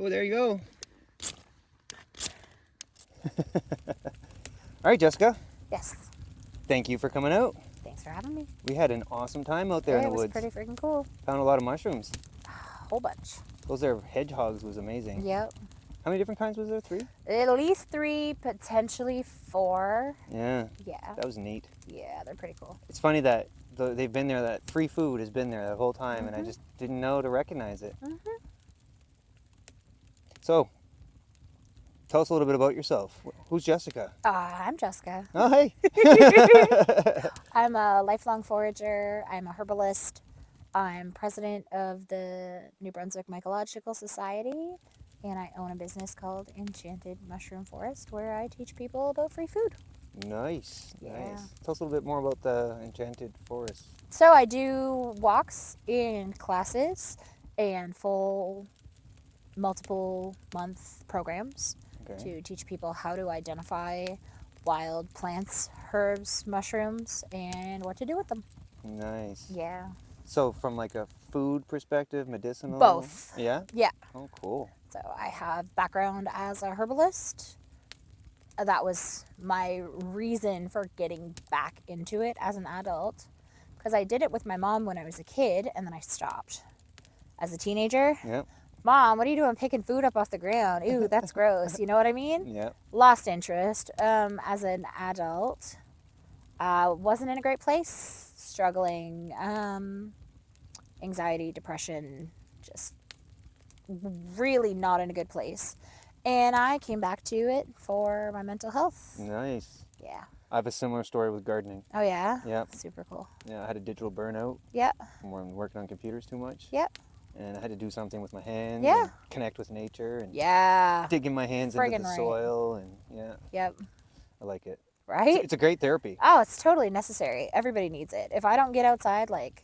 Oh, there you go. All right, Jessica. Yes. Thank you for coming out. Thanks for having me. We had an awesome time out there in the woods. It was pretty freaking cool. Found a lot of mushrooms. A whole bunch. Those there hedgehogs was amazing. Yep. How many different kinds was there? 3? At least 3, potentially 4. Yeah. Yeah. That was neat. Yeah, they're pretty cool. It's funny that they've been there, that free food has been there the whole time, and I just didn't know to recognize it. So, tell us a little bit about yourself. Who's Jessica? I'm Jessica. Oh, hey. I'm a lifelong forager. I'm a herbalist. I'm president of the NB Mycological Society, and I own a business called Enchanted Mushroom Forest, where I teach people about free food. Nice. Yeah. Nice. Tell us a little bit more about the Enchanted Forest. So I do walks and classes and full multiple month programs to teach people how to identify wild plants, herbs, mushrooms, and what to do with them. Nice. Yeah. So from like a food perspective, medicinal? Both. Yeah? Yeah. Oh, cool. So I have background as a herbalist. That was my reason for getting back into it as an adult, because I did it with my mom when I was a kid, and then I stopped. As a teenager, Yep. Mom, what are you doing picking food up off the ground? Ew, that's gross. You know what I mean? Yep. Lost interest. As an adult, wasn't in a great place, struggling, anxiety, depression, just really not in a good place. And I came back to it for my mental health. Nice. Yeah. I have a similar story with gardening. Oh, yeah? Yep. Super cool. Yeah, I had a digital burnout. Yep. From working on computers too much. Yep. And I had to do something with my hands. Yeah. And connect with nature. And yeah. digging my hands into the Friggin' right. soil. And yeah. Yep. I like it. Right? It's a great therapy. Oh, it's totally necessary. Everybody needs it. If I don't get outside like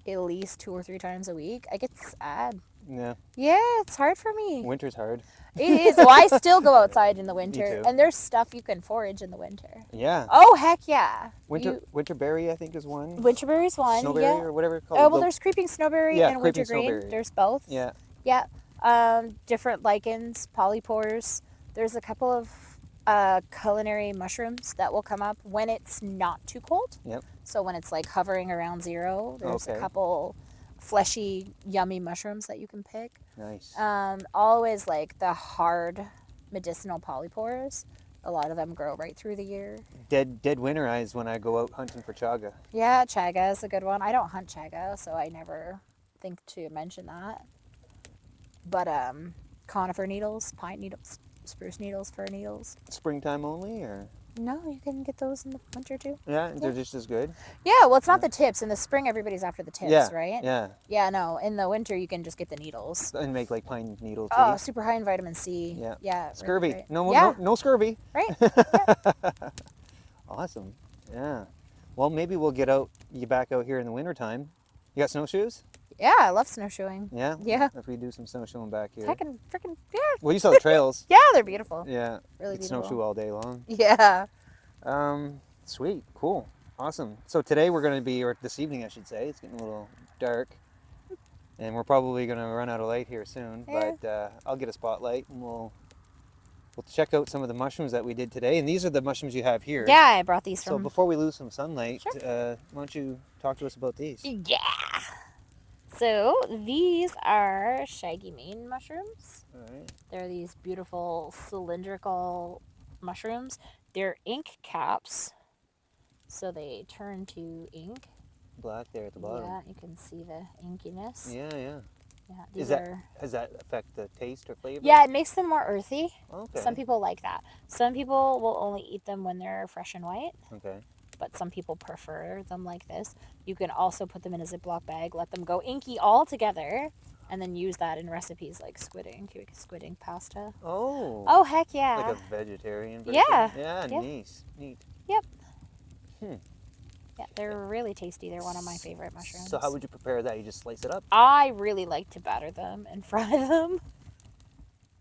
at least 2 or 3 times a week, I get sad. Yeah. Yeah, it's hard for me. Winter's hard. It is. Well, I still go outside in the winter, too. and there's stuff you can forage in the winter. Yeah. Oh, heck yeah. Winterberry, I think, is one. Winterberry's one. Snowberry yeah. or whatever it's called. Oh, well, there's creeping snowberry Yeah, and creeping wintergreen. snowberry. There's both. Yeah. Yeah. Different lichens, polypores. There's a couple of culinary mushrooms that will come up when it's not too cold. Yep. So when it's like hovering around 0, there's a couple fleshy, yummy mushrooms that you can pick. Nice. Always like the hard medicinal polypores. A lot of them grow right through the year. Dead winter eyes when I go out hunting for chaga. Yeah, chaga is a good one. I don't hunt chaga, so I never think to mention that. But conifer needles, pine needles, spruce needles, fir needles. Springtime only, or? No, you can get those in the winter too. Yeah, they're just as good. Yeah, well, it's not the tips. In the spring, everybody's after the tips, right? Yeah. Yeah, no. In the winter, you can just get the needles. And make like pine needle tea. Oh, super high in vitamin C. Yeah. Yeah. Scurvy. Right. No scurvy. Right. Yeah. Awesome. Yeah. Well, maybe we'll get you back out here in the wintertime. You got snowshoes? Yeah, I love snowshoeing. Yeah? Yeah. If we do some snowshoeing back here. Heckin' freaking, yeah. Well, you saw the trails. Yeah, they're beautiful. Yeah. Really you can beautiful. snowshoe all day long. Yeah. Sweet. Cool. Awesome. So today we're going to be, or this evening I should say, it's getting a little dark. And we're probably going to run out of light here soon. Yeah. But I'll get a spotlight and we'll check out some of the mushrooms that we did today. And these are the mushrooms you have here. Yeah, I brought these So from... before we lose some sunlight, Sure. why don't you talk to us about these? Yeah. So these are shaggy mane mushrooms. All right. They're these beautiful cylindrical mushrooms. They're ink caps, so they turn to ink. Black there at the bottom. Yeah, you can see the inkiness. Yeah. Yeah, these Does that affect the taste or flavor? Yeah, it makes them more earthy. Okay. Some people like that. Some people will only eat them when they're fresh and white. Okay. But some people prefer them like this. You can also put them in a Ziploc bag, let them go inky all together, and then use that in recipes like squid ink. You make squid ink pasta. Oh. Oh, heck yeah. Like a vegetarian version? Yeah. Yeah, Yeah. Neat. Yep. Hmm. Yeah, they're really tasty. They're one of my favorite mushrooms. So how would you prepare that? You just slice it up? I really like to batter them and fry them.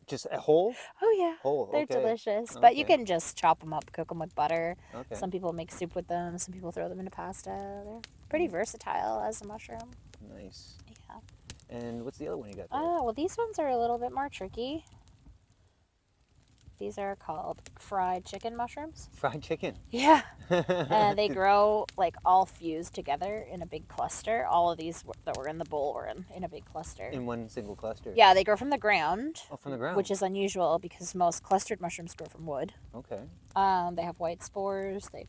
Just a whole? Oh, yeah. Whole, They're okay. delicious. But you Okay. can just chop them up, cook them with butter. Okay. Some people make soup with them. Some people throw them into pasta. They're pretty versatile as a mushroom. Nice. Yeah. And what's the other one you got there? Well, these ones are a little bit more tricky. These are called fried chicken mushrooms. Fried chicken. Yeah. And they grow like all fused together in a big cluster. All of these that were in the bowl were in a big cluster. In one single cluster? Yeah, they grow from the ground. Oh, from the ground. Which is unusual because most clustered mushrooms grow from wood. Okay. They have white spores. They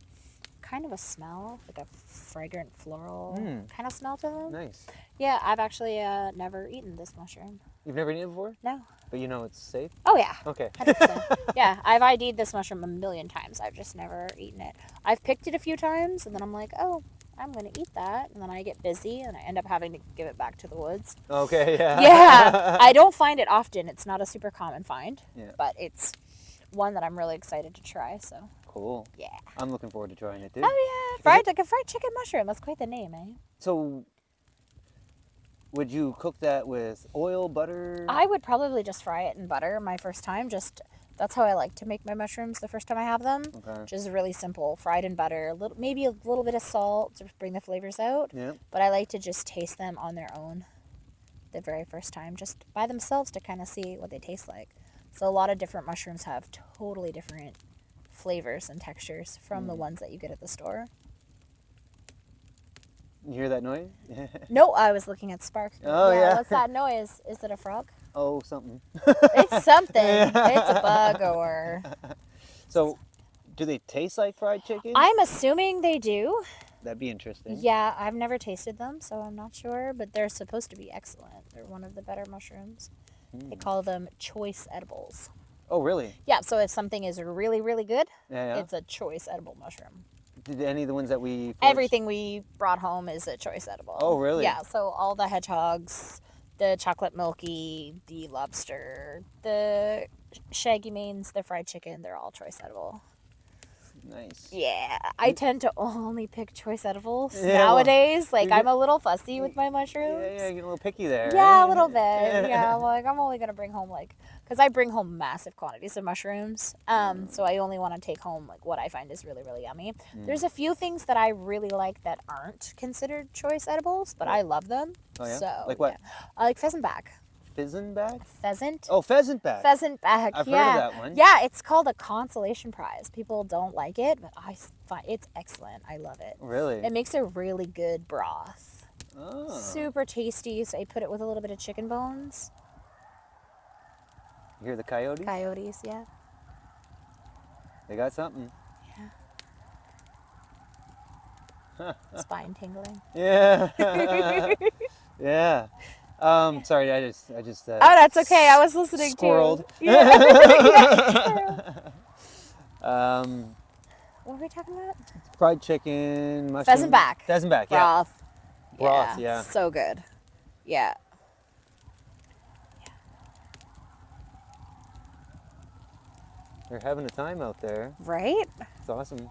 kind of a smell, like a fragrant floral kind of smell to them. Nice. Yeah, I've actually never eaten this mushroom. You've never eaten it before? No. But you know it's safe? Oh, yeah. Okay. 100%. Yeah, I've ID'd this mushroom a million times. I've just never eaten it. I've picked it a few times, and then I'm like, oh, I'm going to eat that. And then I get busy, and I end up having to give it back to the woods. Okay, yeah. Yeah. I don't find it often. It's not a super common find. Yeah. But it's one that I'm really excited to try, so. Cool. Yeah. I'm looking forward to trying it, too. Oh, yeah. Like a fried chicken mushroom. That's quite the name, eh? So, would you cook that with oil, butter? I would probably just fry it in butter my first time. That's how I like to make my mushrooms the first time I have them. Okay. Just really simple, fried in butter, maybe a little bit of salt to bring the flavors out. Yeah. But I like to just taste them on their own the very first time, just by themselves to kind of see what they taste like. So a lot of different mushrooms have totally different flavors and textures from the ones that you get at the store. You hear that noise? No, I was looking at Spark. Oh, yeah. What's that noise? Is it a frog? Oh, something. It's something. It's a bug or... So, do they taste like fried chicken? I'm assuming they do. That'd be interesting. Yeah, I've never tasted them, so I'm not sure, but they're supposed to be excellent. They're one of the better mushrooms. They call them choice edibles. Oh, really? Yeah, so if something is really, really good, Yeah. it's a choice edible mushroom. Did any of the ones that we... Everything we brought home is a choice edible. Oh, really? Yeah, so all the hedgehogs, the chocolate milky, the lobster, the shaggy manes, the fried chicken, they're all choice edible. Nice. Yeah, I tend to only pick choice edibles nowadays. Like, I'm a little fussy with my mushrooms. Yeah, you're getting a little picky there. Yeah, a little bit. Yeah, like, I'm only going to bring home, because I bring home massive quantities of mushrooms. So I only want to take home, what I find is really, really yummy. There's a few things that I really like that aren't considered choice edibles, but I love them. Oh, yeah? So, Like what? Yeah. I like pheasant back. Pheasant back? Pheasant. Oh, pheasant back. Pheasant back, I've yeah. heard of that one. Yeah, it's called a consolation prize. People don't like it, but I find it's excellent. I love it. Really? It makes a really good broth. Oh. Super tasty. So I put it with a little bit of chicken bones. You hear the coyotes? Coyotes, yeah. They got something. Yeah. Huh. Spine tingling. Yeah. Yeah. Sorry, I just. Oh, that's okay. I was listening squirreled. to. Yeah. What were we talking about? Fried chicken, mushroom. Pheasant back. Pheasant back, Broth. Broth, yeah. So good. Yeah. They're having a time out there. Right? It's awesome.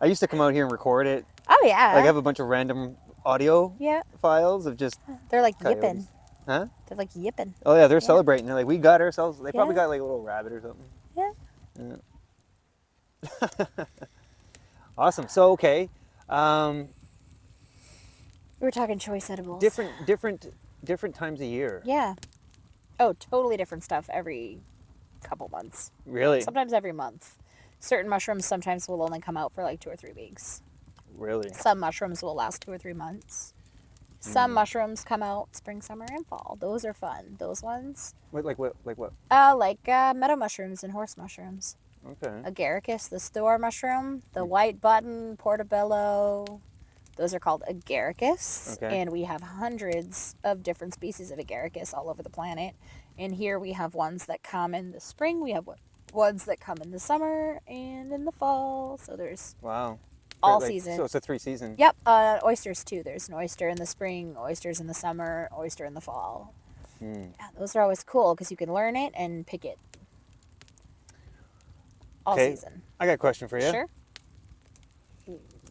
I used to come out here and record it. Oh, yeah. Like, I have a bunch of random audio files of just They're like coyotes. yipping. Huh? They're like yipping. Oh, yeah, they're celebrating. They're like, we got ourselves. They probably Yeah. got like a little rabbit or something. Yeah. Awesome. So, okay. We were talking choice edibles. Different times a year. Yeah. Oh, totally different stuff every couple months. Really? Sometimes every month. Certain mushrooms sometimes will only come out for like 2 or 3 weeks. Really? Some mushrooms will last 2 or 3 months. Some mushrooms come out spring, summer, and fall. Those are fun. Those ones. Like what? Like meadow mushrooms and horse mushrooms. Okay. Agaricus, the store mushroom, the white button, portobello. Those are called agaricus. Okay. And we have hundreds of different species of agaricus all over the planet. And here we have ones that come in the spring. We have ones that come in the summer and in the fall. So there's Wow. all season. So it's a 3 season. Yep. Oysters too. There's an oyster in the spring, oysters in the summer, oyster in the fall. Yeah, those are always cool because you can learn it and pick it all season. I got a question for you. Sure.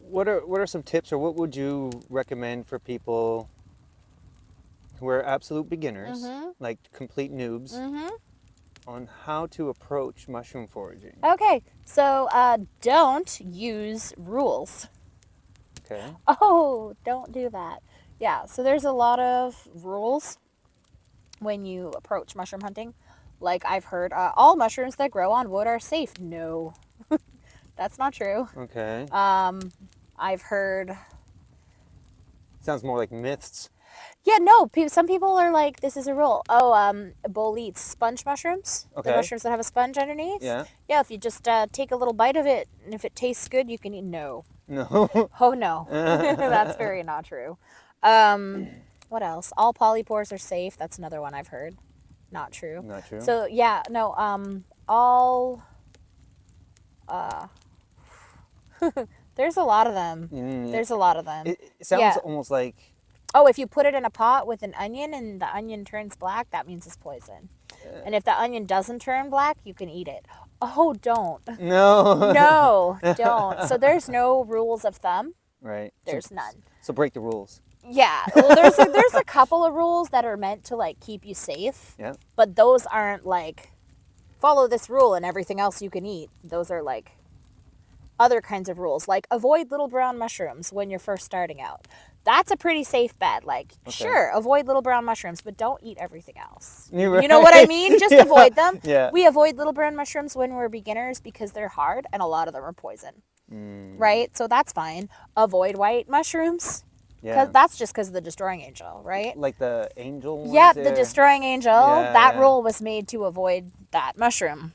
What are some tips, or what would you recommend for people who are absolute beginners, like complete noobs, on how to approach mushroom foraging. Okay, so don't use rules. Okay. Oh, don't do that. Yeah, so there's a lot of rules when you approach mushroom hunting. Like I've heard, all mushrooms that grow on wood are safe. No, that's not true. Okay. I've heard. Sounds more like myths. Yeah, no. Some people are like, this is a rule. Oh, bull eats sponge mushrooms. Okay. The mushrooms that have a sponge underneath. Yeah. Yeah, if you just take a little bite of it, and if it tastes good, you can eat. No. No. Oh no, that's very not true. What else? All polypores are safe. That's another one I've heard. Not true. Not true. So yeah, no. All. There's a lot of them. There's a lot of them. It sounds almost like. Oh, if you put it in a pot with an onion and the onion turns black, that means it's poison. And if the onion doesn't turn black, you can eat it. Oh, don't. No. No, don't. So there's no rules of thumb. Right. There's none. So break the rules. Yeah. Well, there's a couple of rules that are meant to like keep you safe. Yeah. But those aren't like follow this rule and everything else you can eat. Those are like other kinds of rules, like avoid little brown mushrooms when you're first starting out. That's a pretty safe bet. Like, sure, avoid little brown mushrooms, but don't eat everything else. Right. You know what I mean? Just avoid them. Yeah. We avoid little brown mushrooms when we're beginners because they're hard and a lot of them are poison. Right? So that's fine. Avoid white mushrooms. Yeah. That's just because of the destroying angel, right? Like the angel ones. Yeah, the destroying angel. Yeah, that rule was made to avoid that mushroom.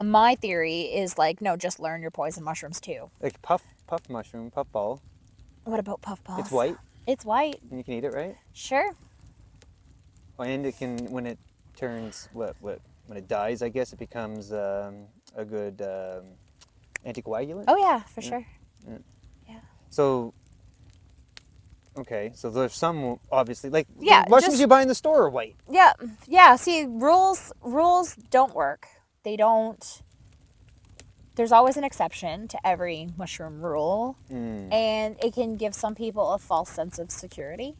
My theory is like, no, just learn your poison mushrooms too. Like puff mushroom, puff ball. What about puffballs? It's white. It's white. And you can eat it, right? Sure. And it can, when it turns, when it dies, I guess it becomes a good anticoagulant. Oh yeah, for sure. Yeah. So, okay, so there's some obviously like mushrooms you buy in the store are white. Yeah, yeah. See, rules don't work. They don't. There's always an exception to every mushroom rule, and it can give some people a false sense of security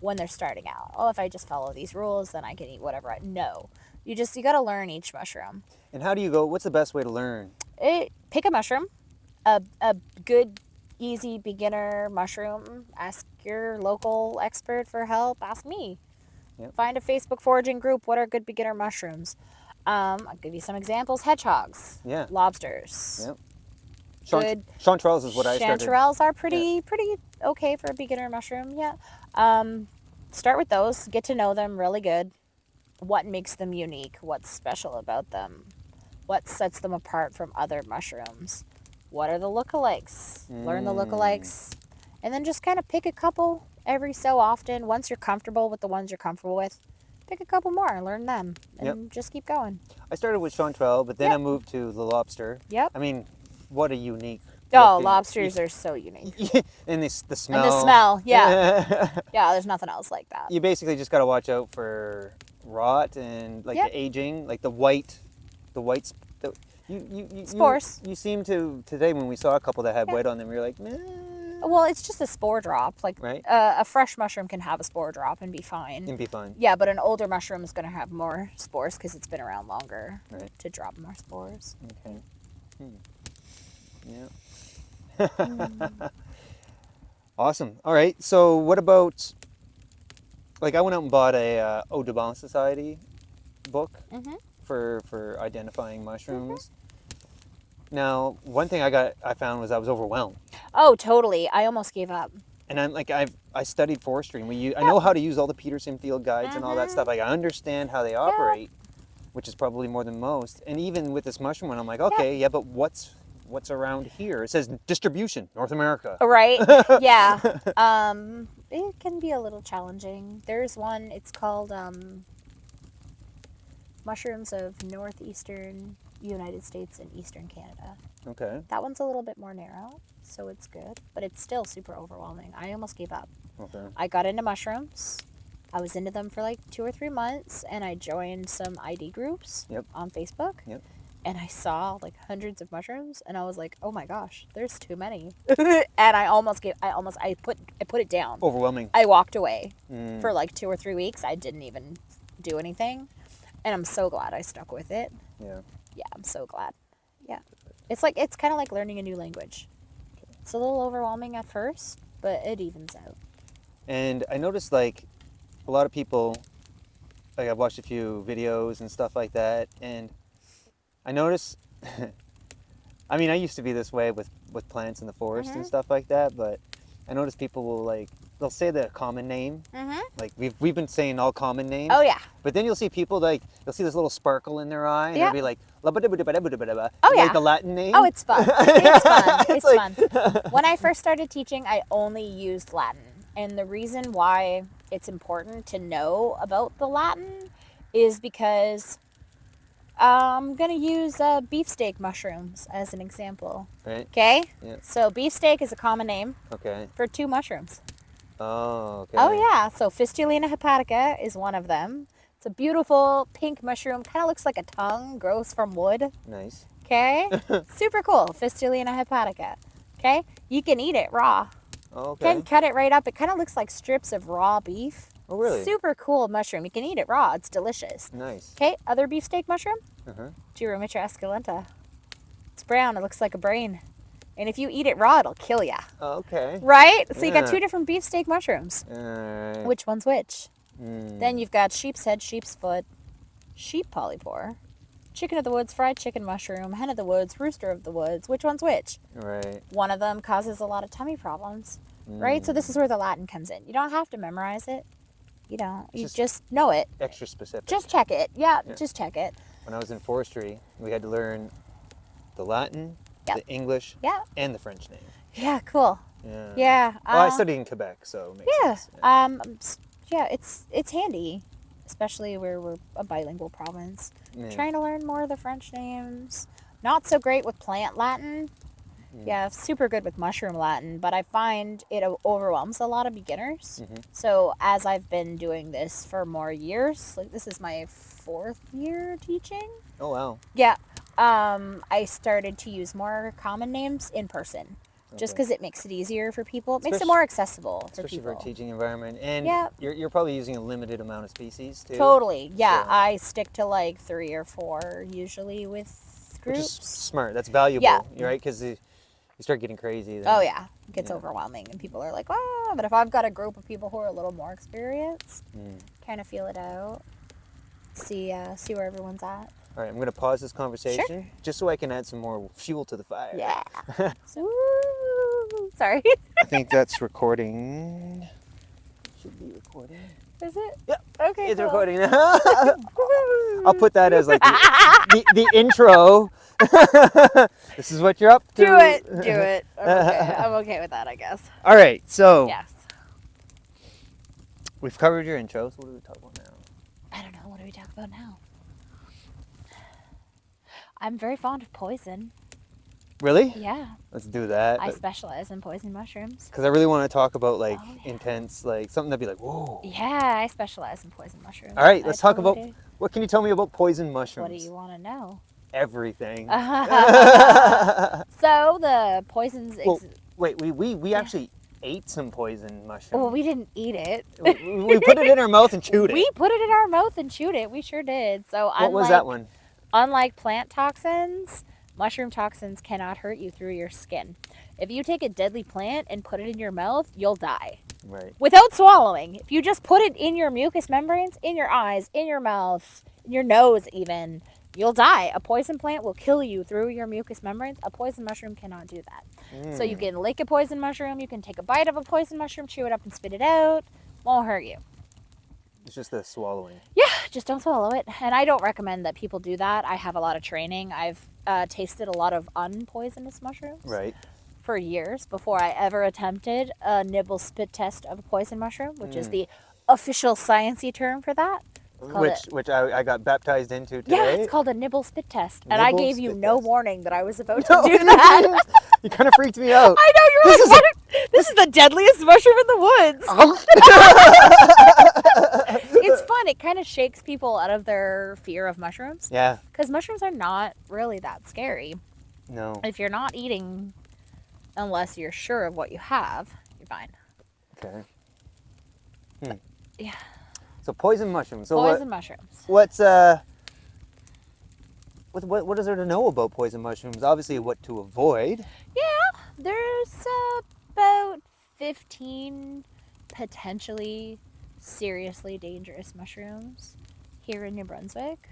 when they're starting out. Oh, if I just follow these rules, then I can eat whatever. No, you got to learn each mushroom. And how do you go? What's the best way to learn? Pick a mushroom, a good, easy beginner mushroom. Ask your local expert for help. Ask me. Yep. Find a Facebook foraging group. What are good beginner mushrooms? I'll give you some examples. Hedgehogs. Yeah. Lobsters. Yep. Chanterelles is what I started. Chanterelles are pretty okay for a beginner mushroom. Yeah. Start with those. Get to know them really good. What makes them unique? What's special about them? What sets them apart from other mushrooms? What are the lookalikes? Learn the lookalikes. And then just kind of pick a couple every so often. Once you're comfortable with the ones you're comfortable with, pick a couple more and learn them. And just keep going. I started with chanterelle, but then I moved to the lobster. Yep. I mean, what a unique. Oh, lobsters are so unique. And the smell. And the smell, yeah. Yeah, there's nothing else like that. You basically just got to watch out for rot and like the aging, like the white. Spores. You seem to, today when we saw a couple that had white on them, we were like, nah. Well, it's just a spore drop. Like a fresh mushroom can have a spore drop and be fine. Yeah, but an older mushroom is going to have more spores because it's been around longer to drop more spores. Okay. Yeah. Awesome. All right. So what about, like I went out and bought a Audubon Society book for identifying mushrooms. Now, one thing I found was I was overwhelmed. Oh, totally. I almost gave up. And I'm like, I studied forestry, and I know how to use all the Peterson field guides and all that stuff. Like I understand how they operate, which is probably more than most. And even with this mushroom one, I'm like, okay, but what's around here? It says distribution, North America. Right. Yeah. It can be a little challenging. There's one. It's called mushrooms of northeastern United States and eastern Canada. Okay. That one's a little bit more narrow, so it's good, but it's still super overwhelming. I almost gave up. Okay. I got into mushrooms. I was into them for like 2 or 3 months, and I joined some ID groups on Facebook. Yep. And I saw like hundreds of mushrooms, and I was like, "Oh my gosh, there's too many!" And I put it down. Overwhelming. I walked away for like 2 or 3 weeks. I didn't even do anything. And I'm so glad I stuck with it. Yeah. Yeah, I'm so glad. Yeah. It's kind of like learning a new language. It's a little overwhelming at first, but it evens out. And I noticed like a lot of people, like I've watched a few videos and stuff like that, and I notice, I mean, I used to be this way with plants in the forest and stuff like that, but I notice people will like, they'll say the common name. Like we've been saying all common names. Oh yeah. But then you'll see people like, you'll see this little sparkle in their eye, and Yeah. they'll be like, oh yeah. like the Latin name. Oh, it's fun. It's fun. It's like... fun. When I first started teaching, I only used Latin. And the reason why it's important to know about the Latin is because I'm going to use beefsteak mushrooms as an example. Right. Okay? Yeah. So beefsteak is a common name for 2 mushrooms. Oh, okay. Oh, yeah. So Fistulina hepatica is one of them. It's a beautiful pink mushroom. Kind of looks like a tongue. Grows from wood. Nice. Okay? Super cool. Fistulina hepatica. Okay? You can eat it raw. Okay. You can cut it right up. It kind of looks like strips of raw beef. Oh, really? Super cool mushroom. You can eat it raw. It's delicious. Nice. Okay? Other beefsteak mushroom? Duromitra esculenta. It's brown. It looks like a brain. And if you eat it raw, it'll kill ya. Okay. Right? So you got 2 different beefsteak mushrooms. Alright. Which one's which? Then you've got sheep's head, sheep's foot, sheep polypore, chicken of the woods, fried chicken mushroom, hen of the woods, rooster of the woods. Which one's which? Right. One of them causes a lot of tummy problems. Right? So this is where the Latin comes in. You don't have to memorize it. You don't. You just know it. Extra specific. Just check it. Yeah, just check it. When I was in forestry, we had to learn the Latin, the English, and the French name. Yeah, cool. Yeah. Yeah. Well, I studied in Quebec, so it makes sense. Yeah, it's handy, especially where we're a bilingual province. Trying to learn more of the French names. Not so great with plant Latin. Yeah, super good with mushroom Latin, but I find it overwhelms a lot of beginners. So as I've been doing this for more years, like this is my 4th year teaching. Oh, wow. Yeah. I started to use more common names in person. Just because it makes it easier for people. It makes it more accessible for people. Especially for a teaching environment. And you're probably using a limited amount of species, too. Totally. Yeah, so. I stick to like 3 or 4 usually with groups. Which is smart. That's valuable, right? Because you start getting crazy. Then, oh, yeah. It gets overwhelming. And people are like, oh, but if I've got a group of people who are a little more experienced, kind of feel it out, see where everyone's at. All right, I'm going to pause this conversation just so I can add some more fuel to the fire. Yeah. Sorry. I think that's recording. Should be recording. Is it? Yep. Okay. It's recording now. I'll put that as like the intro. This is what you're up to. Do it. I'm okay with that, I guess. All right, so yes, we've covered your intro. So what do we talk about now? I don't know. What do we talk about now? I'm very fond of poison. Really? Yeah. Let's do that. I specialize in poison mushrooms. Because I really want to talk about like intense, like something that'd be like, whoa. Yeah, I specialize in poison mushrooms. All right, let's talk about, what can you tell me about poison mushrooms? What do you want to know? Everything. So the poisons... Well, wait, we actually ate some poison mushrooms. Well, we didn't eat it. We put it in our mouth and chewed it. We put it in our mouth and chewed it. We sure did. So what was that one? Unlike plant toxins, mushroom toxins cannot hurt you through your skin. If you take a deadly plant and put it in your mouth, you'll die. Right. Without swallowing. If you just put it in your mucous membranes, in your eyes, in your mouth, in your nose even, you'll die. A poison plant will kill you through your mucous membranes. A poison mushroom cannot do that. So you can lick a poison mushroom, you can take a bite of a poison mushroom, chew it up and spit it out. Won't hurt you. It's just the swallowing. Yeah, just don't swallow it. And I don't recommend that people do that. I have a lot of training. I've tasted a lot of unpoisonous mushrooms. Right. For years before I ever attempted a nibble spit test of a poison mushroom, which is the official sciencey term for that. Which I got baptized into today. Yeah, it's called a nibble spit test. And Nibble I gave you no warning that I was about No, to do you that. didn't. You kind of freaked me out. I know, you're like, this is the deadliest mushroom in the woods. It's fun. It kind of shakes people out of their fear of mushrooms. Yeah. Because mushrooms are not really that scary. No. If you're not eating, unless you're sure of what you have, you're fine. Okay. Yeah. So poison mushrooms. So poison mushrooms. What's what is there to know about poison mushrooms? Obviously, what to avoid. Yeah, there's about 15 potentially seriously dangerous mushrooms here in New Brunswick.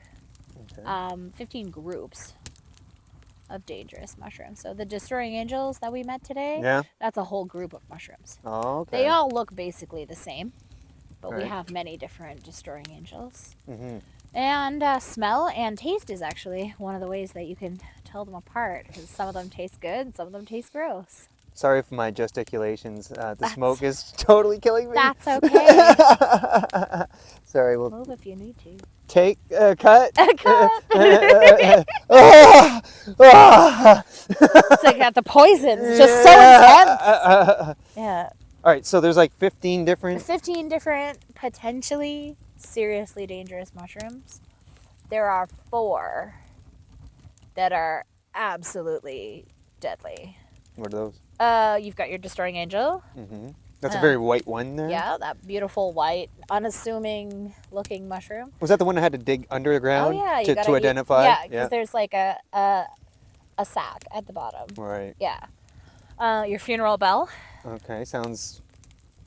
Okay. 15 groups of dangerous mushrooms. So the destroying angels that we met today, that's a whole group of mushrooms. Oh, okay. They all look basically the same, but we have many different destroying angels. Mm-hmm. And smell and taste is actually one of the ways that you can tell them apart, because some of them taste good and some of them taste gross. Sorry for my gesticulations. The smoke is totally killing me. That's okay. Sorry, we'll move if you need to. Take a cut. A cut. It's like got the poison. It's just so intense. Yeah. All right, so there's like 15 different potentially seriously dangerous mushrooms. There are 4 that are absolutely deadly. What are those? You've got your destroying angel. Mm-hmm. That's a very white one there. Yeah, that beautiful white, unassuming looking mushroom. Was that the one that had to dig underground to identify? Yeah, because there's like a sack at the bottom. Right. Yeah. Your funeral bell. Okay, sounds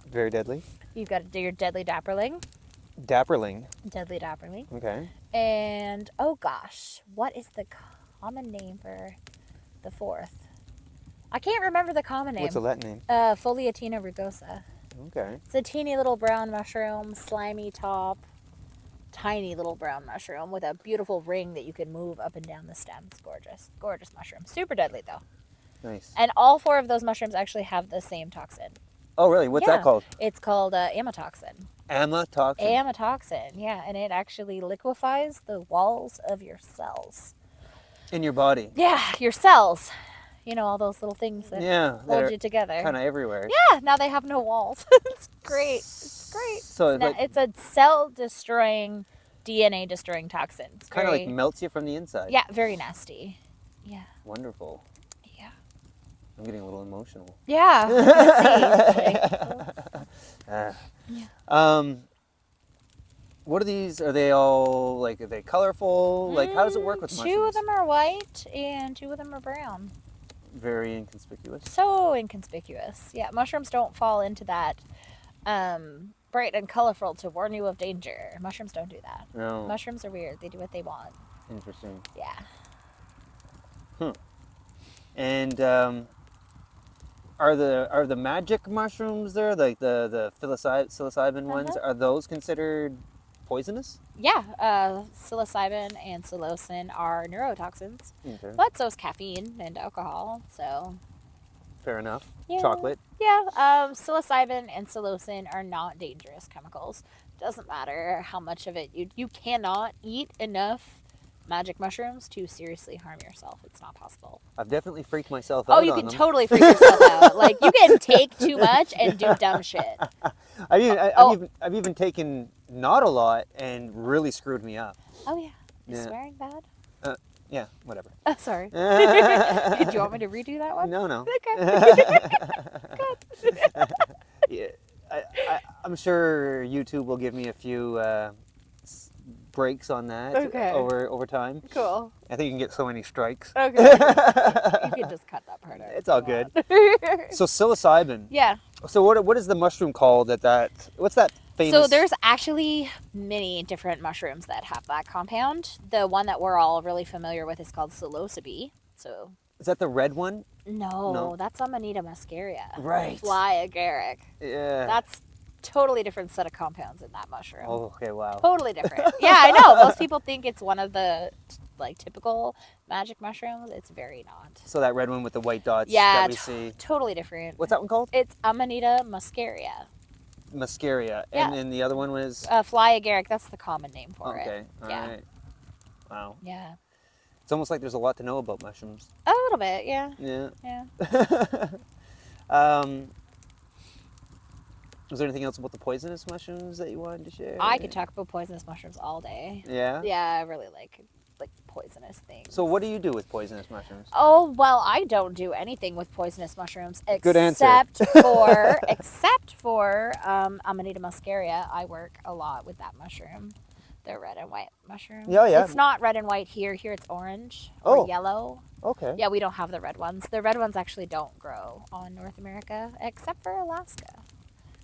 very deadly. You've got your deadly dapperling. Dapperling. Deadly dapperling. Okay. And, oh gosh, what is the common name for the 4th? I can't remember the common name. What's the Latin name? Foliatina rugosa. Okay. It's a teeny little brown mushroom, slimy top, tiny little brown mushroom with a beautiful ring that you can move up and down the stem. It's gorgeous. Gorgeous mushroom. Super deadly, though. Nice. And all 4 of those mushrooms actually have the same toxin. Oh, really? What's that called? It's called amatoxin. Amatoxin? Amatoxin, yeah. And it actually liquefies the walls of your cells. In your body? Yeah, your cells. You know, all those little things that hold you together. Kind of everywhere. Yeah, now they have no walls. It's great. It's great. So it's a cell-destroying, DNA-destroying toxin. It's kind of like melts you from the inside. Yeah, very nasty. Yeah. Wonderful. Yeah. I'm getting a little emotional. Yeah. What are these? Are they all, like, are they colorful? Like, how does it work with mushrooms? 2 of them are white and 2 of them are brown. Very inconspicuous. So inconspicuous. Yeah, mushrooms don't fall into that bright and colorful to warn you of danger. Mushrooms don't do that. No. Mushrooms are weird. They do what they want. Interesting. Yeah. And are the magic mushrooms there, like the psilocybin ones, are those considered poisonous? Yeah, psilocybin and psilocin are neurotoxins, but so is caffeine and alcohol. So fair enough. Yeah. Chocolate. Yeah, psilocybin and psilocin are not dangerous chemicals. Doesn't matter how much of it you cannot eat enough magic mushrooms to seriously harm yourself. It's not possible. I've definitely freaked myself out. Oh, you can totally freak yourself out. Like, you can take too much and do dumb shit. I've even taken not a lot and really screwed me up. Oh yeah. Is swearing bad? Yeah, whatever. Sorry. Did you want me to redo that one? No. Okay. Good. Yeah, I'm sure YouTube will give me a few breaks on that over time. Cool. I think you can get so many strikes. Okay. You can just cut that part out. It's all good. So psilocybin. Yeah. So what is the mushroom called what's that famous? So there's actually many different mushrooms that have that compound. The one that we're all really familiar with is called psilocybe. So is that the red one? No, that's Amanita muscaria. Right. Fly agaric. Yeah. That's totally different set of compounds in that mushroom. Oh, okay, wow. Totally different. Yeah, I know. Most people think it's one of the typical magic mushrooms. It's very not. So that red one with the white dots that we see. Totally different. What's that one called? It's Amanita muscaria. Muscaria. Yeah. And then the other one was? Fly agaric. That's the common name for it. Okay. All right. Wow. Yeah. It's almost like there's a lot to know about mushrooms. A little bit, yeah. Yeah. Yeah. Was there anything else about the poisonous mushrooms that you wanted to share? I could talk about poisonous mushrooms all day. Yeah? Yeah, I really like poisonous things. So what do you do with poisonous mushrooms? Oh, well, I don't do anything with poisonous mushrooms Good answer. except for Amanita muscaria. I work a lot with that mushroom. The red and white mushroom. Yeah, yeah. It's not red and white here. Here it's orange or yellow. Okay. Yeah, we don't have the red ones. The red ones actually don't grow on North America, except for Alaska.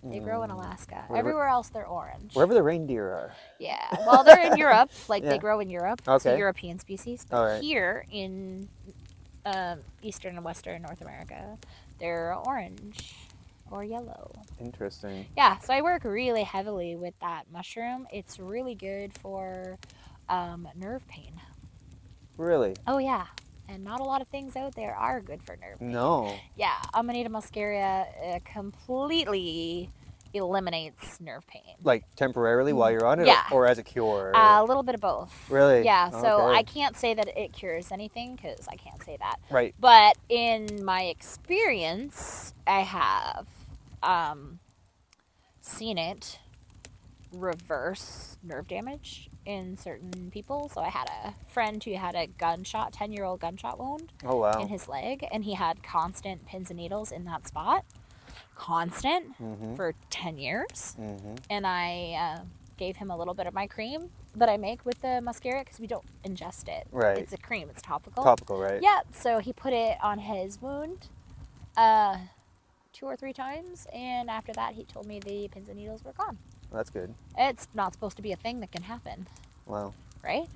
They grow in Alaska. Everywhere else, they're orange. Wherever the reindeer are. Yeah. Well, they're in Europe. Like, they grow in Europe. Okay. It's a European species. But here in eastern and western North America, they're orange or yellow. Interesting. Yeah. So I work really heavily with that mushroom. It's really good for nerve pain. Really? Oh, yeah. And not a lot of things out there are good for nerve pain. No. Yeah, Amanita muscaria completely eliminates nerve pain. Like temporarily while you're on it? Yeah. Or as a cure? A little bit of both. Really? Yeah, so I can't say that it cures anything because I can't say that. Right. But in my experience, I have seen it reverse nerve damage in certain people. So I had a friend who had a 10-year-old gunshot wound in his leg, and he had constant pins and needles in that spot. Constant for 10 years. And I gave him a little bit of my cream that I make with the muscaria because we don't ingest it. Right. It's a cream. It's topical. Topical, right? Yeah. So he put it on his wound 2 or 3 times, and after that he told me the pins and needles were gone. That's good. It's not supposed to be a thing that can happen. Wow. Right?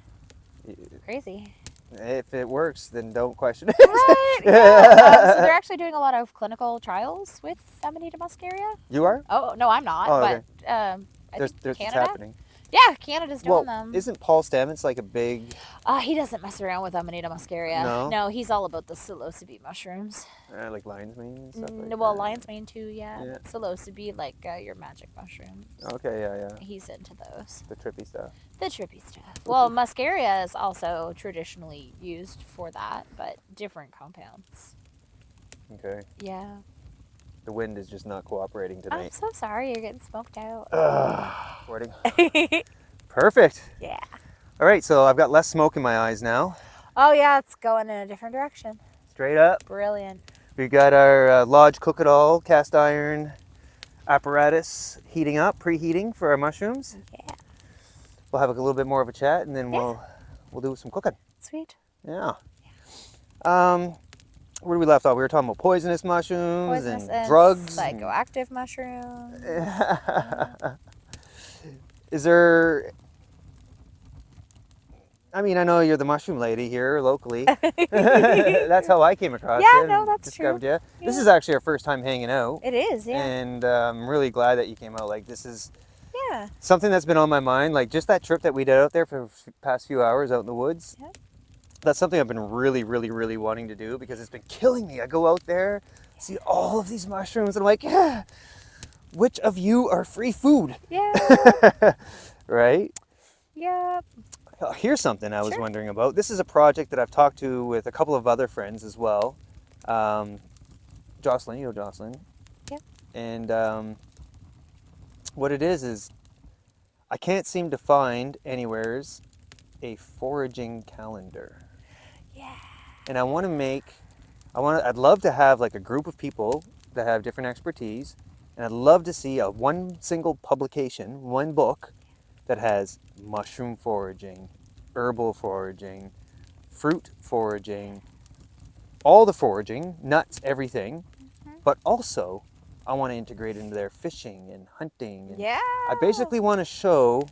Crazy. If it works, then don't question it. Right, yeah. So they're actually doing a lot of clinical trials with Amanita muscaria. You are? Oh, no, I'm not. Okay. But I think there's Canada? happening. Yeah, Canada's doing them. Isn't Paul Stamets like a big... He doesn't mess around with Amanita muscaria. No? No, he's all about the psilocybe mushrooms. Like lion's mane and stuff like Well, that? lion's mane too, yeah. Psilocybe, like your magic mushrooms. Okay, yeah. He's into those. The trippy stuff. The trippy stuff. Well, muscaria is also traditionally used for that, but different compounds. Okay. Yeah. The wind is just not cooperating tonight. I'm so sorry you're getting smoked out. Recording. Perfect. Yeah. All right, so I've got less smoke in my eyes now. Oh, yeah, it's going in a different direction. Straight up. Brilliant. We've got our Lodge Cook-It-All cast iron apparatus heating up, preheating for our mushrooms. Yeah. We'll have a little bit more of a chat, and then we'll do some cooking. Sweet. Yeah. Where did we left off? We were talking about poisonous mushrooms and drugs. Psychoactive mushrooms. Is there... I mean, I know you're the mushroom lady here locally. That's how I came across you. Yeah, no, that's true. You. Yeah. This is actually our first time hanging out. It is, yeah. And I'm really glad that you came out. Like, this is Yeah. something that's been on my mind. Like, just that trip that we did out there for the past few hours out in the woods. Yeah. That's something I've been really, really, really wanting to do because it's been killing me. I go out there, see all of these mushrooms, and I'm like, yeah, which of you are free food? Yeah. Right? Yeah. Here's something I was wondering about. This is a project that I've talked to with a couple of other friends as well. Jocelyn, you know Jocelyn. Yeah. And what it is I can't seem to find anywheres a foraging calendar. Yeah. And I'd love to have like a group of people that have different expertise, and I'd love to see one single publication, one book that has mushroom foraging, herbal foraging, fruit foraging, all the foraging, nuts, everything, but also I want to integrate into their fishing and hunting. And Yeah. I basically want to show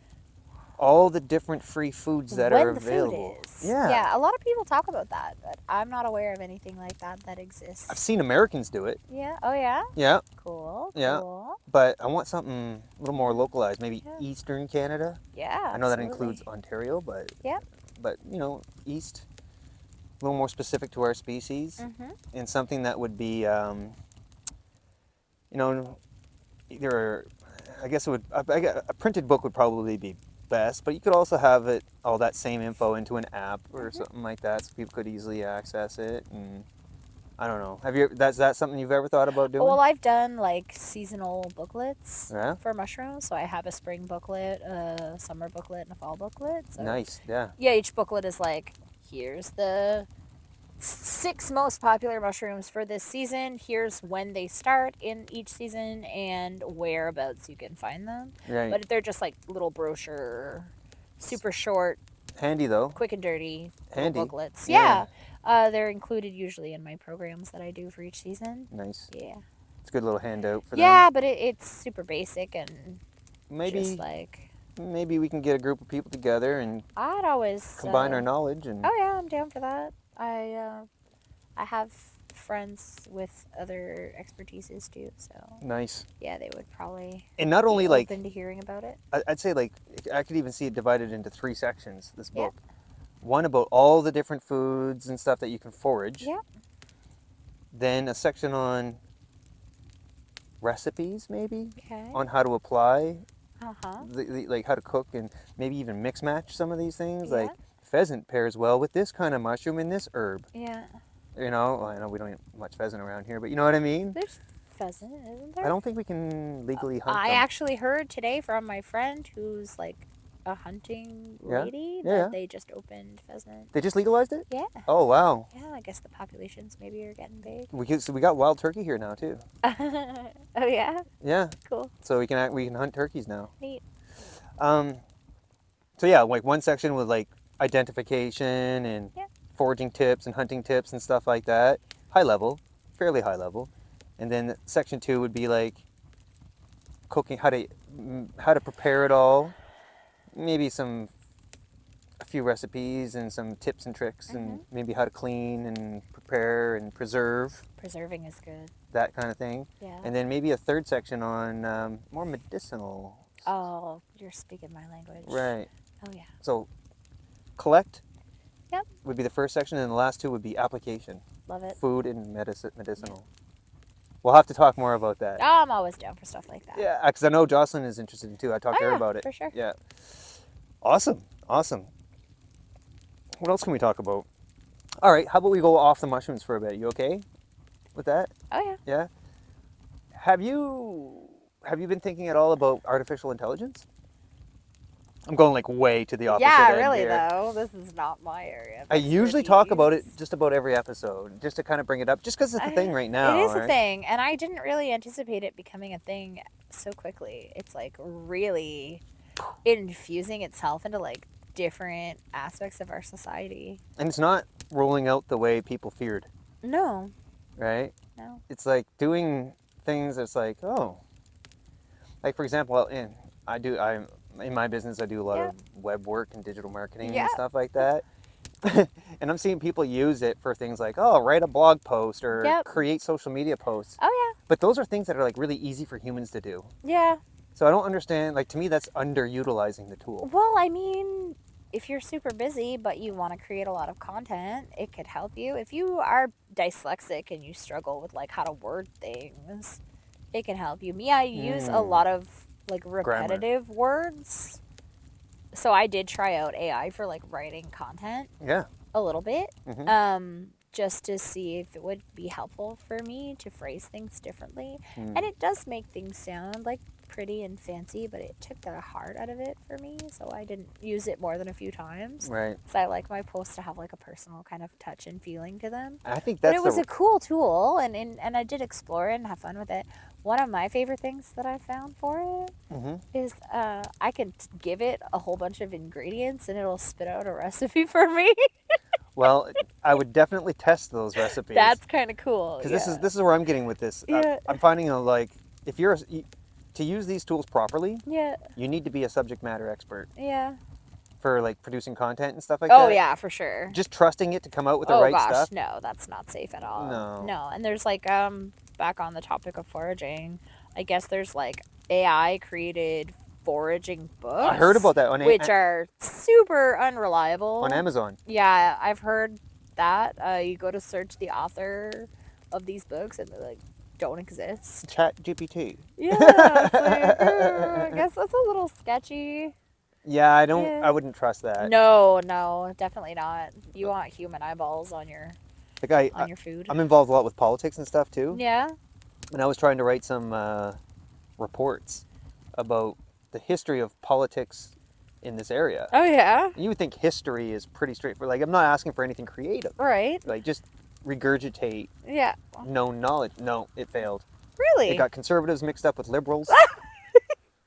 all the different free foods that are available. Food is. Yeah, a lot of people talk about that, but I'm not aware of anything like that exists. I've seen Americans do it. Yeah. Oh, yeah? Yeah. Cool. Yeah. Cool. But I want something a little more localized, maybe Eastern Canada. Yeah. I know that includes Ontario, but you know, East, a little more specific to our species, and something that would be, you know, either I guess it would. A printed book would probably be best, but you could also have all that same info into an app or something like that, so people could easily access it. And I don't know. Is that something you've ever thought about doing? Well, I've done like seasonal booklets for mushrooms. So I have a spring booklet, a summer booklet, and a fall booklet. So nice. Yeah. Yeah, each booklet is like, here's the 6 most popular mushrooms for this season. Here's when they start in each season and whereabouts you can find them. Right. But they're just like little brochure super short, Handy though. quick and dirty Handy. booklets. Yeah. Yeah. They're included usually in my programs that I do for each season. Nice. Yeah. It's a good little handout for them. Yeah, but it's super basic and just like... Maybe we can get a group of people together and I'd always... combine our knowledge. And Oh yeah, I'm down for that. I have friends with other expertises too, so... Nice. Yeah, they would probably... And not only be open to hearing about it. I'd say like, I could even see it divided into 3 sections, this book. Yeah. One about all the different foods and stuff that you can forage. Yeah. Then a section on recipes, maybe? Okay. On how to apply, Uh-huh. like how to cook and maybe even mix match some of these things. Yeah. Like pheasant pairs well with this kind of mushroom and this herb. Yeah. You know, well, I know we don't eat much pheasant around here, but you know what I mean? There's pheasant, isn't there? I don't think we can legally hunt I them. actually heard today from my friend who's like a hunting lady that they just opened pheasant. They just legalized it? Yeah. Oh, wow. Yeah, I guess the populations maybe are getting big. So we got wild turkey here now too. Oh yeah? Yeah. Cool. So we can hunt turkeys now. Neat. So yeah, like one section with like identification and foraging tips and hunting tips and stuff like that. High level, fairly high level. And then section 2 would be like cooking, how to prepare it all. Maybe a few recipes and some tips and tricks, and maybe how to clean and prepare and preserve. Preserving is good. That kind of thing. Yeah. And then maybe a 3rd section on more medicinal. Oh, you're speaking my language. Right. Oh yeah. So collect. Yep. Would be the 1st section, and the last 2 would be application. Love it. Food and medicinal. We'll have to talk more about that. I'm always down for stuff like that. Yeah, because I know Jocelyn is interested in too. I talked to her about it. For sure. Yeah. Awesome. What else can we talk about? All right, how about we go off the mushrooms for a bit? You okay with that? Oh yeah. Yeah. Have you been thinking at all about artificial intelligence? I'm going like way to the opposite end really here. though. This is not my area of I usually talk about it expertise. just about every episode, just to kind of bring it up, just because it's a thing right now. It is right? a thing, and I didn't really anticipate it becoming a thing so quickly. It's like really infusing itself into like different aspects of our society. And it's not rolling out the way people feared, No. right? No. It's like doing things that's like, oh, like for example, in my business, I do a lot of web work and digital marketing and stuff like that. And I'm seeing people use it for things like, oh, write a blog post or create social media posts. Oh yeah. But those are things that are like really easy for humans to do. Yeah. So I don't understand, like to me, that's underutilizing the tool. Well, I mean, if you're super busy but you want to create a lot of content, it could help you. If you are dyslexic and you struggle with like how to word things, it can help you. Me, I use a lot of like repetitive words. So I did try out AI for like writing content. Yeah. A little bit. Just to see if it would be helpful for me to phrase things differently. And it does make things sound like pretty and fancy, but it took the heart out of it for me, so I didn't use it more than a few times. Right. So I like my posts to have like a personal kind of touch and feeling to them. I think that's But it was a cool tool, and I did explore it and have fun with it. One of my favorite things that I found for it is I can give it a whole bunch of ingredients and it'll spit out a recipe for me. Well, I would definitely test those recipes. That's kind of cool. Because this is where I'm getting with this. Yeah. I'm finding like if you're to use these tools properly, you need to be a subject matter expert. Yeah. For like producing content and stuff like that. Oh yeah, for sure. Just trusting it to come out with the right stuff. No, that's not safe at all. No. And there's like back on the topic of foraging, I guess there's like AI created foraging books. I heard about that on which are super unreliable. On Amazon. Yeah, I've heard that. You go to search the author of these books and they're like don't exist. Chat GPT. Yeah. It's like, I guess that's a little sketchy. Yeah, I wouldn't trust that. No, definitely not. You want human eyeballs on your your food. I'm involved a lot with politics and stuff too. Yeah. And I was trying to write some reports about the history of politics in this area. Oh yeah. You would think history is pretty straightforward. Like I'm not asking for anything creative. Right. Like just regurgitate known knowledge. No, it failed. Really? It got conservatives mixed up with liberals.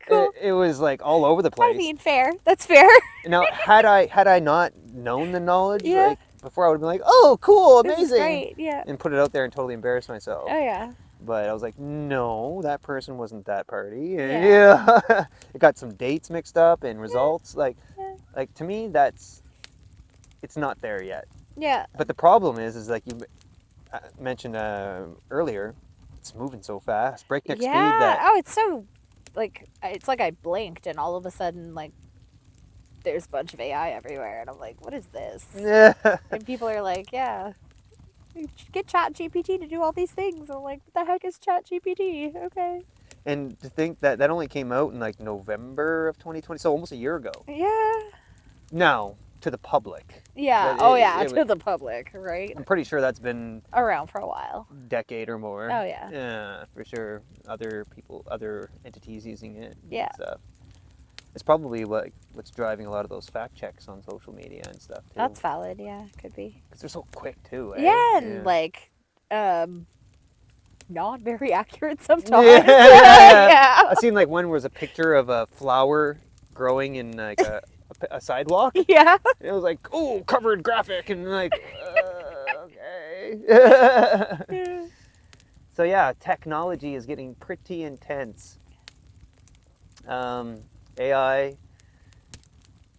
Cool. it was like all over the place. I mean, fair. That's fair. Now, had I not known the knowledge, like before, I would have been like, "Oh, cool, amazing," this is great. Yeah, and put it out there and totally embarrass myself. Oh yeah. But I was like, "No, that person wasn't that party." And Yeah. it got some dates mixed up and results. Like to me, it's not there yet. Yeah. But the problem is like you mentioned earlier, it's moving so fast, breakneck speed. Oh, it's so it's like I blinked and all of a sudden like there's a bunch of AI everywhere and I'm like, what is this? Yeah. And people are like, yeah, get ChatGPT to do all these things. I'm like, what the heck is ChatGPT? Okay. And to think that only came out in like November of 2020, so almost a year ago. Yeah. Now, to the public. Yeah. To the public, right? I'm pretty sure that's been around for a while. Decade or more. Oh yeah. Yeah, for sure. Other entities using it. Yeah. Stuff. It's probably what's driving a lot of those fact checks on social media and stuff too. That's valid. Yeah, could be. Because they're so quick too. Eh? Yeah, and like, not very accurate sometimes. Yeah. I seen like one was a picture of a flower growing in like a sidewalk. Yeah. It was like, oh, covered graphic, and like, okay. So yeah, technology is getting pretty intense. AI,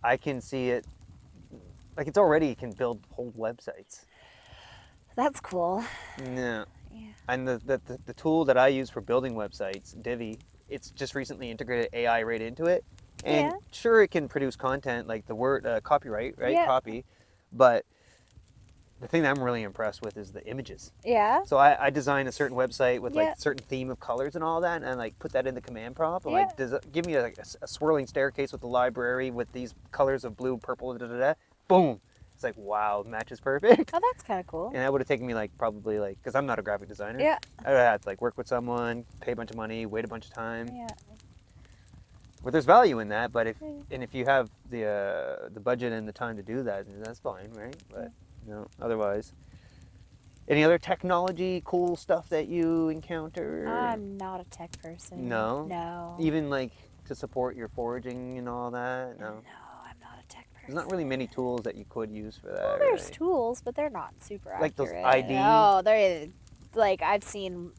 I can see it, like it's already can build whole websites. That's cool. Yeah. And the tool that I use for building websites, Divi, it's just recently integrated AI right into it. And sure, it can produce content like the word copyright, right? Yeah. Copy. But the thing that I'm really impressed with is the images. Yeah. So I design a certain website with like a certain theme of colors and all that, and like put that in the command prompt. And like, give me a swirling staircase with the library with these colors of blue, purple, boom. It's like, wow, matches perfect. Oh, that's kind of cool. And that would have taken me like probably like, because I'm not a graphic designer. Yeah. I would have had to like work with someone, pay a bunch of money, wait a bunch of time. Yeah. Well, there's value in that, but if you have the budget and the time to do that, that's fine, right? But otherwise. Any other technology, cool stuff that you encounter? I'm not a tech person. No? No. Even like to support your foraging and all that? No. No, I'm not a tech person. There's not really many tools that you could use for that. Well, there's tools, but they're not super accurate. Like those ID? No, they're like I've seen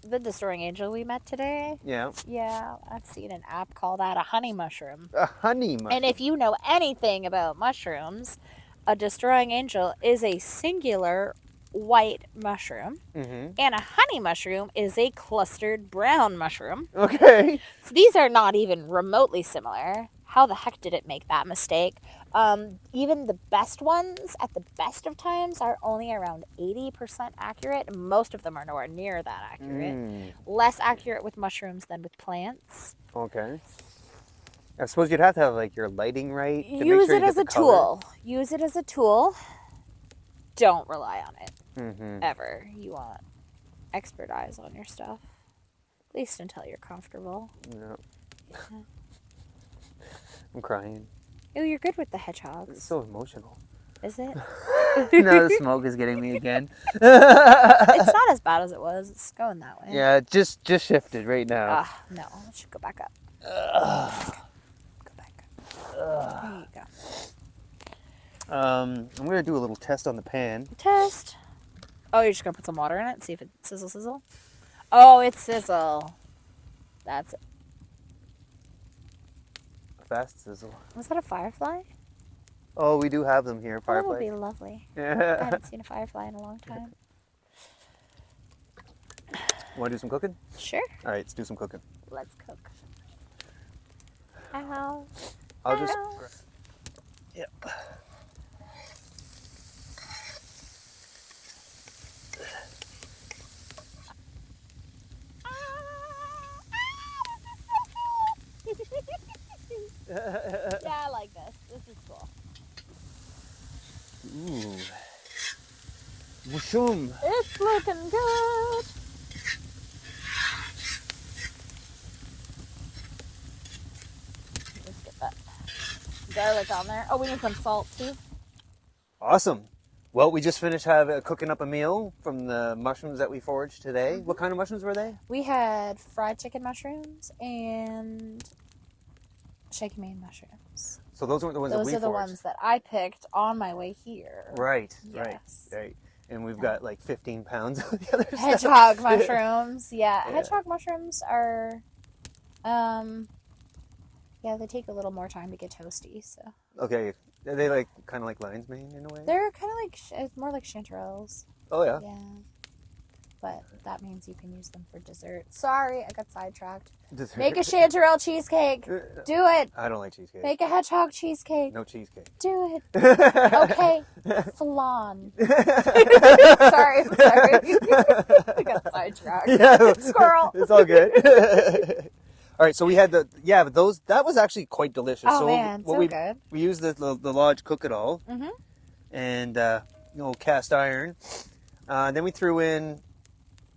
the Destroying Angel we met today. Yeah. Yeah, I've seen an app called that a honey mushroom. A honey mushroom. And if you know anything about mushrooms, a Destroying Angel is a singular white mushroom, and a honey mushroom is a clustered brown mushroom. Okay. So these are not even remotely similar. How the heck did it make that mistake? Even the best ones, at the best of times, are only around 80% accurate. Most of them are nowhere near that accurate. Less accurate with mushrooms than with plants. Okay. I suppose you'd have to have like your lighting right. To Use make sure it as a tool. Use it as a tool. Don't rely on it. Ever. You want expert eyes on your stuff. At least until you're comfortable. No. I'm crying. Oh, you're good with the hedgehogs. It's so emotional. Is it? No, the smoke is getting me again. It's not as bad as it was. It's going that way. Yeah, it just shifted right now. No, it should go back up. Go back up. There you go. I'm gonna do a little test on the pan. Test. Oh, you're just gonna put some water in it and see if it sizzle. Oh, it's sizzle. That's it. Fast sizzle. Was that a firefly? Oh, we do have them here, That would fireflies. be lovely. I Yeah. haven't seen a firefly in a long time. Want to do some cooking? Sure. All right, let's do some cooking. Let's cook. Ow. I'll just. Ow. Yep. Yeah, I like this. This is cool. Ooh. Mushroom. It's looking good. Let's get that garlic on there. Oh, we need some salt too. Awesome. Well, we just finished cooking up a meal from the mushrooms that we foraged today. What kind of mushrooms were they? We had fried chicken mushrooms and Shaggy mane mushrooms. So those weren't the ones Those that we are the foraged. ones that I picked on my way here. Right, Yes. right. And we've got like 15 pounds of the other Hedgehog stuff. mushrooms. Yeah. Hedgehog mushrooms are, yeah, they take a little more time to get toasty. So. Okay. Are they like kind of like lion's mane in a way? They're kind of like, it's more like chanterelles. Oh, yeah. Yeah. But that means you can use them for dessert. Sorry, I got sidetracked. Dessert. Make a chanterelle cheesecake. Do it. I don't like cheesecake. Make a hedgehog cheesecake. No cheesecake. Do it. Okay. Flan. sorry. I got sidetracked. Yeah. Squirrel. It's all good. All right, so we had but those, that was actually quite delicious. Oh, so man, so we, good. We used the Lodge Cook It All. Mm-hmm. And, cast iron. Then we threw in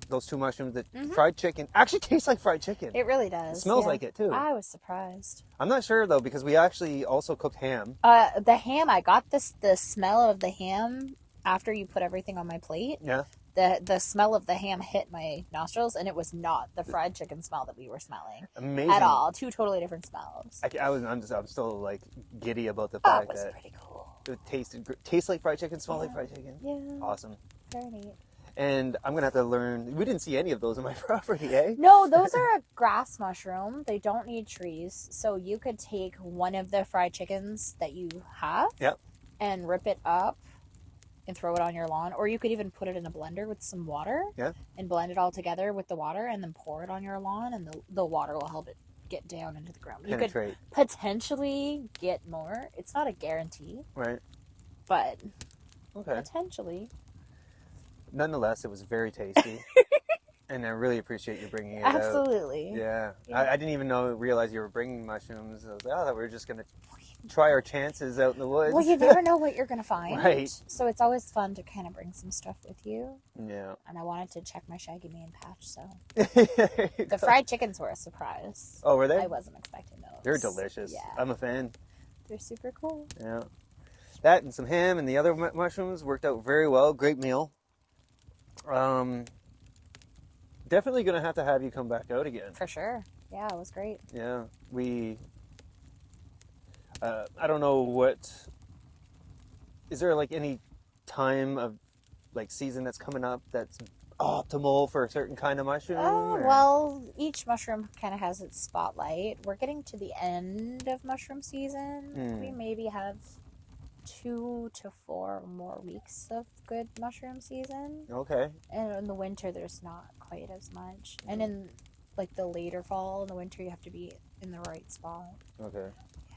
those 2 mushrooms that fried chicken. Actually tastes like fried chicken. It really does. It smells like it, too. I was surprised. I'm not sure, though, because we actually also cooked ham. The ham, I got the smell of the ham after you put everything on my plate. Yeah. The smell of the ham hit my nostrils, and it was not the fried chicken smell that we were smelling. Amazing. At all. 2 totally different smells. I'm still like giddy about the Oh, fact it was that pretty cool. it tastes like fried chicken, smell like fried chicken. Yeah. Awesome. Very neat. And I'm gonna have to learn. We didn't see any of those on my property, eh? No, those are a grass mushroom. They don't need trees. So you could take one of the fried chickens that you have and rip it up and throw it on your lawn. Or you could even put it in a blender with some water and blend it all together with the water and then pour it on your lawn, and the water will help it get down into the ground. You could potentially get more. It's not a guarantee. Right. But potentially. Nonetheless, it was very tasty. And I really appreciate you bringing it out. Absolutely. Yeah. I didn't even realize you were bringing mushrooms. I was like, we were just going to try our chances out in the woods. Well, you never know what you're going to find. Right. So it's always fun to kind of bring some stuff with you. Yeah. And I wanted to check my shaggy mane patch, so. The fried chickens were a surprise. Oh, were they? I wasn't expecting those. They're delicious. Yeah. I'm a fan. They're super cool. Yeah. That and some ham and the other mushrooms worked out very well. Great meal. Definitely going to have you come back out again. For sure. Yeah, it was great. Yeah. I don't know is there like any time of like season that's coming up that's optimal for a certain kind of mushroom? Well, each mushroom kind of has its spotlight. We're getting to the end of mushroom season. We maybe have 2 to 4 more weeks of good mushroom season. Okay. And in the winter, there's not quite as much. And in like the later fall and the winter, you have to be in the right spot. Okay. Yeah.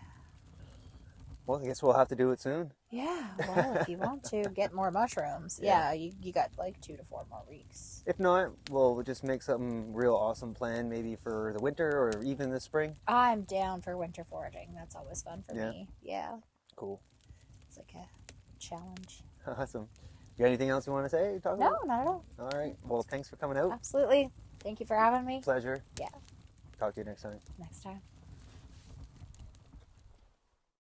Well, I guess we'll have to do it soon. Yeah. Well, if you want to get more mushrooms, you got like 2 to 4 more weeks. If not, we'll just make something real awesome planned, maybe for the winter or even the spring. I'm down for winter foraging. That's always fun for me. Yeah. Cool. It's like a challenge. Awesome. You got anything else you want to say? No, not at all. All right. Well, thanks for coming out. Absolutely. Thank you for having me. Pleasure. Yeah. Talk to you next time. Next time.